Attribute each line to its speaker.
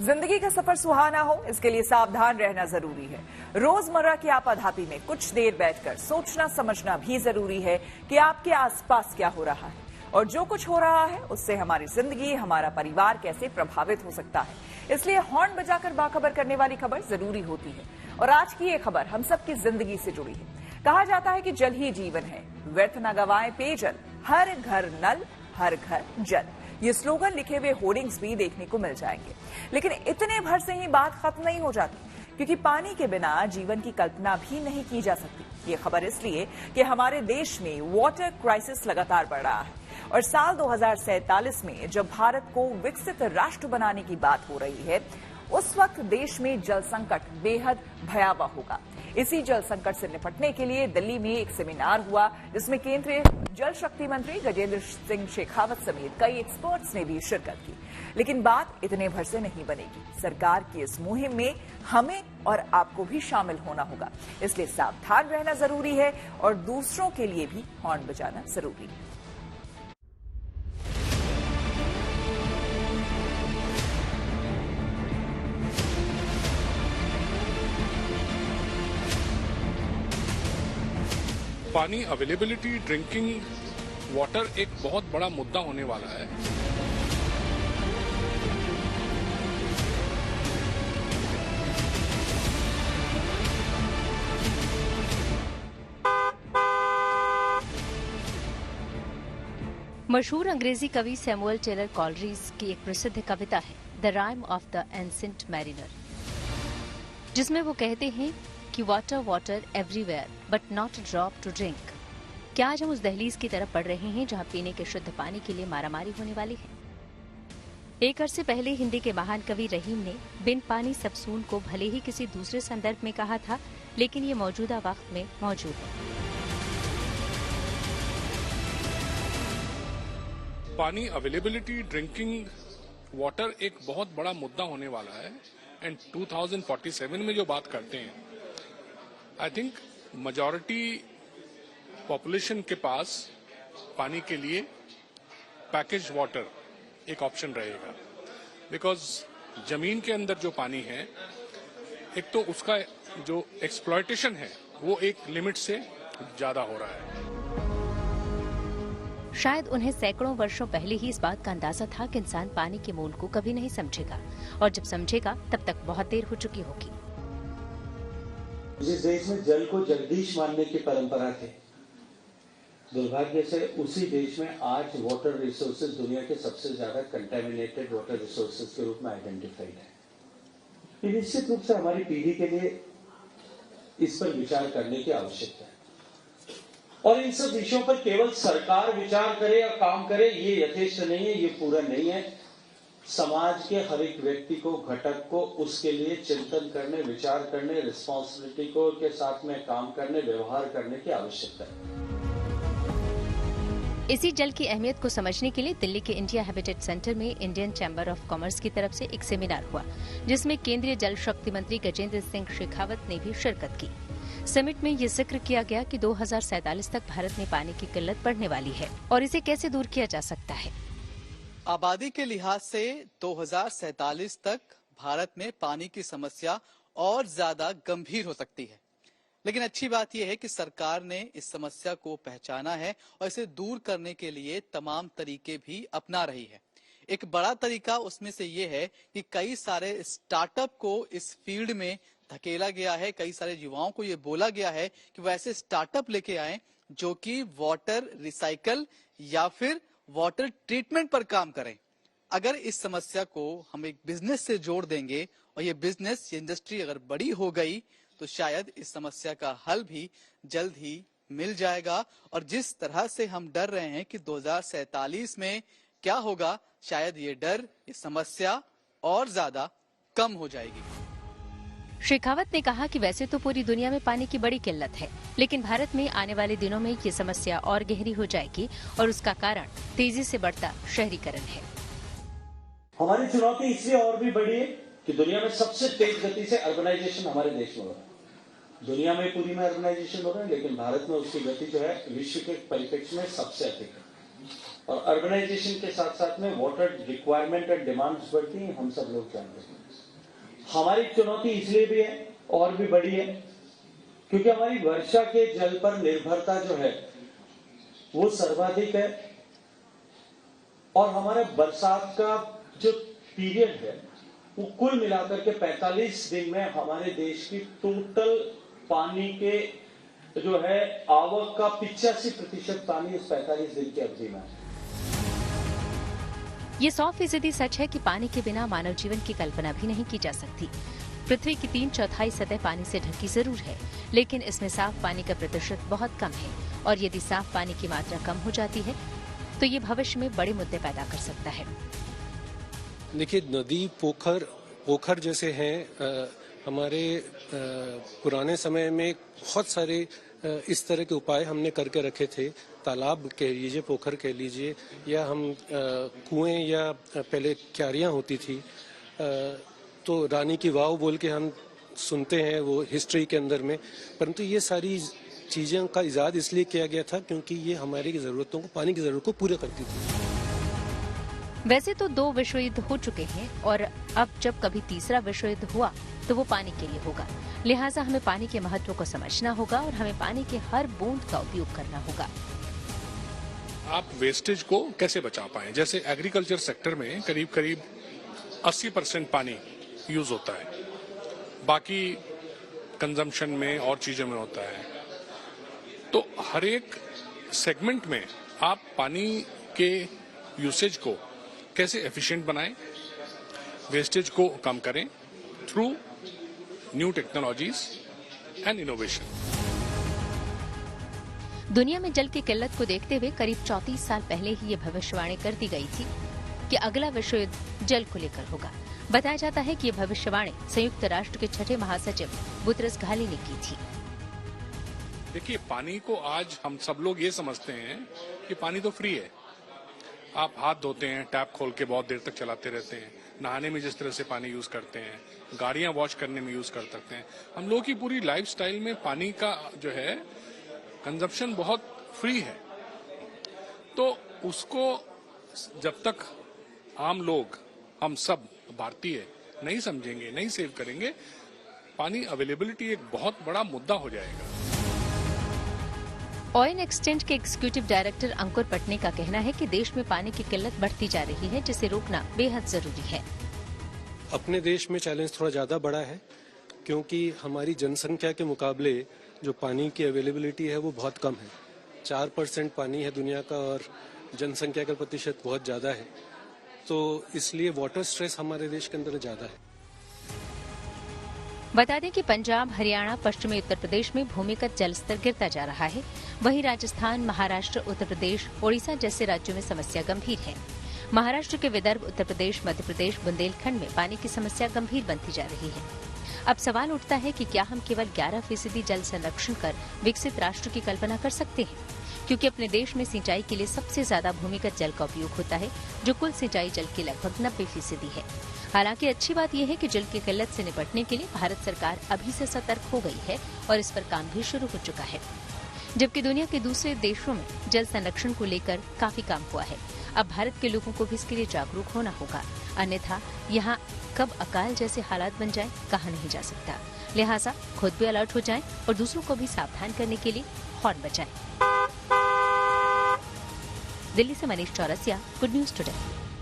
Speaker 1: जिंदगी का सफर सुहाना हो, इसके लिए सावधान रहना जरूरी है। रोजमर्रा की आपाधापी में कुछ देर बैठकर सोचना समझना भी जरूरी है कि आपके आसपास क्या हो रहा है और जो कुछ हो रहा है उससे हमारी जिंदगी, हमारा परिवार कैसे प्रभावित हो सकता है। इसलिए हॉर्न बजाकर बाखबर करने वाली खबर जरूरी होती है। और आज की ये खबर हम सबकी जिंदगी से जुड़ी है। कहा जाता है कि जल ही जीवन है, व्यर्थ न गवाएं पेयजल, हर घर नल हर घर जल। ये स्लोगन लिखे हुए होर्डिंग्स भी देखने को मिल जाएंगे। लेकिन इतने भर से ही बात खत्म नहीं हो जाती, क्योंकि पानी के बिना जीवन की कल्पना भी नहीं की जा सकती। ये खबर इसलिए कि हमारे देश में वाटर क्राइसिस लगातार बढ़ रहा है और साल 2047 में जब भारत को विकसित राष्ट्र बनाने की बात हो रही है, उस वक्त देश में जल संकट बेहद भयावह होगा। इसी जल संकट से निपटने के लिए दिल्ली में एक सेमिनार हुआ, जिसमें केंद्रीय जल शक्ति मंत्री गजेंद्र सिंह शेखावत समेत कई एक्सपर्ट्स ने भी शिरकत की। लेकिन बात इतने भर से नहीं बनेगी। सरकार की इस मुहिम में हमें और आपको भी शामिल होना होगा। इसलिए सावधान रहना जरूरी है और दूसरों के लिए भी हॉर्न बजाना जरूरी है।
Speaker 2: पानी अवेलेबिलिटी, ड्रिंकिंग वाटर एक बहुत बड़ा मुद्दा होने वाला है।
Speaker 3: मशहूर अंग्रेजी कवि सैमुअल टेलर कॉलरीज की एक प्रसिद्ध कविता है the rime of the ancient mariner, जिसमें वो कहते हैं कि water water everywhere but not a drop to drink. क्या आज हम उस दहलीज की तरफ बढ़ रहे हैं जहां पीने के शुद्ध पानी के लिए मारामारी होने वाली है? एक अरसे पहले हिंदी के महान कवि रहीम ने बिन पानी सबसून को भले ही किसी दूसरे संदर्भ में कहा था, लेकिन ये मौजूदा वक्त में मौजूद है।
Speaker 2: पानी अवेलेबिलिटी, ड्रिंकिंग वाटर एक बहुत बड़ा मुद्दा होने वाला है। एंड 2047 में जो बात करते हैं, आई थिंक मेजॉरिटी पॉपुलेशन के पास पानी के लिए पैकेज वाटर एक ऑप्शन रहेगा। बिकॉज जमीन के अंदर जो पानी है, एक तो उसका जो एक्सप्लॉयटेशन है वो एक लिमिट से ज्यादा हो रहा है।
Speaker 3: शायद उन्हें सैकड़ों वर्षों पहले ही इस बात का अंदाजा था कि इंसान पानी के मोल को कभी नहीं समझेगा, और जब समझेगा तब तक बहुत देर हो चुकी होगी।
Speaker 4: जिस देश में जल को जगदीश मानने की परंपरा थी, दुर्भाग्य से उसी देश में आज वाटर रिसोर्सेज दुनिया के सबसे ज्यादा कंटेमिनेटेड वाटर रिसोर्सेज के रूप में आइडेंटिफाइड है। निश्चित रूप से हमारी पीढ़ी के लिए इस पर विचार करने की आवश्यकता है। और इन सब विषयों पर केवल सरकार विचार करे और काम करे, ये यथेष्ट नहीं है, ये पूरा नहीं है। समाज के हर एक व्यक्ति को, घटक को उसके लिए चिंतन करने, विचार करने, रिस्पॉन्सिबिलिटी को के साथ में काम करने, व्यवहार करने की आवश्यकता है।
Speaker 3: इसी जल की अहमियत को समझने के लिए दिल्ली के इंडिया हैबिटेट सेंटर में इंडियन चैम्बर ऑफ कॉमर्स की तरफ से एक सेमिनार हुआ, जिसमें केंद्रीय जल शक्ति मंत्री गजेंद्र सिंह शेखावत ने भी शिरकत की। समिट में ये जिक्र किया गया कि 2047 तक भारत में पानी की किल्लत बढ़ने वाली है और इसे कैसे दूर किया जा सकता है।
Speaker 5: आबादी के लिहाज से 2047 तक भारत में पानी की समस्या और ज्यादा गंभीर हो सकती है। लेकिन अच्छी बात यह है कि सरकार ने इस समस्या को पहचाना है और इसे दूर करने के लिए तमाम तरीके भी अपना रही है। एक बड़ा तरीका उसमें से ये है कि कई सारे स्टार्टअप को इस फील्ड में धकेला गया है। कई सारे युवाओं को ये बोला गया है कि वो ऐसे स्टार्टअप लेके आए जो कि वाटर रिसाइकल या फिर वाटर ट्रीटमेंट पर काम करें। अगर इस समस्या को हम एक बिजनेस से जोड़ देंगे और ये बिजनेस, ये इंडस्ट्री अगर बड़ी हो गई, तो शायद इस समस्या का हल भी जल्द ही मिल जाएगा। और जिस तरह से हम डर रहे हैं कि 2047 में क्या होगा, शायद ये डर, ये समस्या और ज्यादा कम हो जाएगी।
Speaker 3: शेखावत ने कहा कि वैसे तो पूरी दुनिया में पानी की बड़ी किल्लत है, लेकिन भारत में आने वाले दिनों में ये समस्या और गहरी हो जाएगी और उसका कारण तेजी से बढ़ता शहरीकरण है।
Speaker 4: हमारी चुनौती इसलिए और भी बड़ी है कि दुनिया में सबसे तेज गति से अर्बनाइजेशन हमारे देश में हो रहा है। दुनिया में पूरी में अर्बनाइजेशन हो रहा है, लेकिन भारत में उसकी गति जो है विश्व के परिप्रेक्ष्य में सबसे अधिक है। और अर्बनाइजेशन के साथ साथ में वाटर रिक्वायरमेंट और डिमांड्स बढ़ती हैं, हम सब लोग जानते हैं। हमारी चुनौती इसलिए भी है और भी बड़ी है क्योंकि हमारी वर्षा के जल पर निर्भरता जो है वो सर्वाधिक है और हमारे बरसात का जो पीरियड है वो कुल मिलाकर के 45 दिन में हमारे देश की टोटल पानी के जो है आवक का 85% पानी इस 45 दिन की अवधि में है।
Speaker 3: ये 100% सच है कि पानी के बिना मानव जीवन की कल्पना भी नहीं की जा सकती। पृथ्वी की 3/4 सतह पानी से ढकी जरूर है, लेकिन इसमें साफ पानी का प्रतिशत बहुत कम है और यदि साफ पानी की मात्रा कम हो जाती है तो ये भविष्य में बड़े मुद्दे पैदा कर सकता है।
Speaker 6: देखिए, नदी पोखर जैसे हैं, हमारे पुराने समय में बहुत सारे इस तरह के उपाय हमने करके रखे थे। तालाब कह लीजिए, पोखर कह लीजिए, या हम कुएं या पहले क्यारियां होती थी, तो रानी की वाव बोल के हम सुनते हैं वो हिस्ट्री के अंदर में। परंतु ये सारी चीज़ों का इजाद इसलिए किया गया था क्योंकि ये हमारी ज़रूरतों को, पानी की ज़रूरत को पूरा करती थी।
Speaker 3: वैसे तो 2 विश्व युद्ध हो चुके हैं और अब जब कभी तीसरा विश्व युद्ध हुआ तो वो पानी के लिए होगा। लिहाजा हमें पानी के महत्व को समझना होगा और हमें पानी के हर बूंद का उपयोग करना होगा।
Speaker 2: आप वेस्टेज को कैसे बचा पाएं? जैसे एग्रीकल्चर सेक्टर में करीब करीब 80% पानी यूज होता है, बाकी कंजम्पशन में और चीजों में होता है। तो हर एक सेगमेंट में आप पानी के यूसेज को कैसे एफिशिएंट बनाएं, वेस्टेज को कम करें through new technologies and innovation.
Speaker 3: दुनिया में जल की किल्लत को देखते हुए करीब 34 साल पहले ही ये भविष्यवाणी कर दी गई थी कि अगला विश्व युद्ध जल को लेकर होगा। बताया जाता है कि ये भविष्यवाणी संयुक्त राष्ट्र के 6ठे महासचिव बुतरस घाली ने की थी।
Speaker 2: देखिए, पानी को आज हम सब लोग ये समझते हैं कि पानी तो फ्री है। आप हाथ धोते हैं, टैप खोल के बहुत देर तक चलाते रहते हैं, नहाने में जिस तरह से पानी यूज करते हैं, गाड़ियां वॉश करने में यूज कर सकते हैं। हम लोग की पूरी लाइफस्टाइल में पानी का जो है कंजप्शन बहुत फ्री है। तो उसको जब तक आम लोग, हम सब भारतीय नहीं समझेंगे, नहीं सेव करेंगे, पानी अवेलेबिलिटी एक बहुत बड़ा मुद्दा हो जाएगा।
Speaker 3: ऑयल एक्सचेंज के एग्जीक्यूटिव डायरेक्टर अंकुर पटने का कहना है कि देश में पानी की किल्लत बढ़ती जा रही है, जिसे रोकना बेहद जरूरी है।
Speaker 6: अपने देश में चैलेंज थोड़ा ज़्यादा बड़ा है क्योंकि हमारी जनसंख्या के मुकाबले जो पानी की अवेलेबिलिटी है वो बहुत कम है। 4% पानी है दुनिया का और जनसंख्या का प्रतिशत बहुत ज़्यादा है, तो इसलिए वाटर स्ट्रेस हमारे देश के अंदर ज़्यादा है।
Speaker 3: बता दें कि पंजाब, हरियाणा, पश्चिमी उत्तर प्रदेश में भूमिगत जल स्तर गिरता जा रहा है। वहीं राजस्थान, महाराष्ट्र, उत्तर प्रदेश, ओडिशा जैसे राज्यों में समस्या गंभीर है। महाराष्ट्र के विदर्भ, उत्तर प्रदेश, मध्य प्रदेश, बुंदेलखंड में पानी की समस्या गंभीर बनती जा रही है। अब सवाल उठता है कि क्या हम केवल 11% जल संरक्षण कर विकसित राष्ट्र की कल्पना कर सकते हैं? क्योंकि अपने देश में सिंचाई के लिए सबसे ज्यादा भूमिगत जल का उपयोग होता है, जो कुल सिंचाई जल के लगभग 90% है। हालांकि अच्छी बात यह है कि जल की किल्लत से निपटने के लिए भारत सरकार अभी से सतर्क हो गई है और इस पर काम भी शुरू हो चुका है, जबकि दुनिया के दूसरे देशों में जल संरक्षण को लेकर काफी काम हुआ है। अब भारत के लोगों को भी इसके लिए जागरूक होना होगा, अन्यथा यहाँ कब अकाल जैसे हालात बन जाए कहा नहीं जा सकता। लिहाजा खुद भी अलर्ट हो जाएं और दूसरों को भी सावधान करने के लिए हॉर्न बजाएं। दिल्ली से Manish Chaurasia, good news today.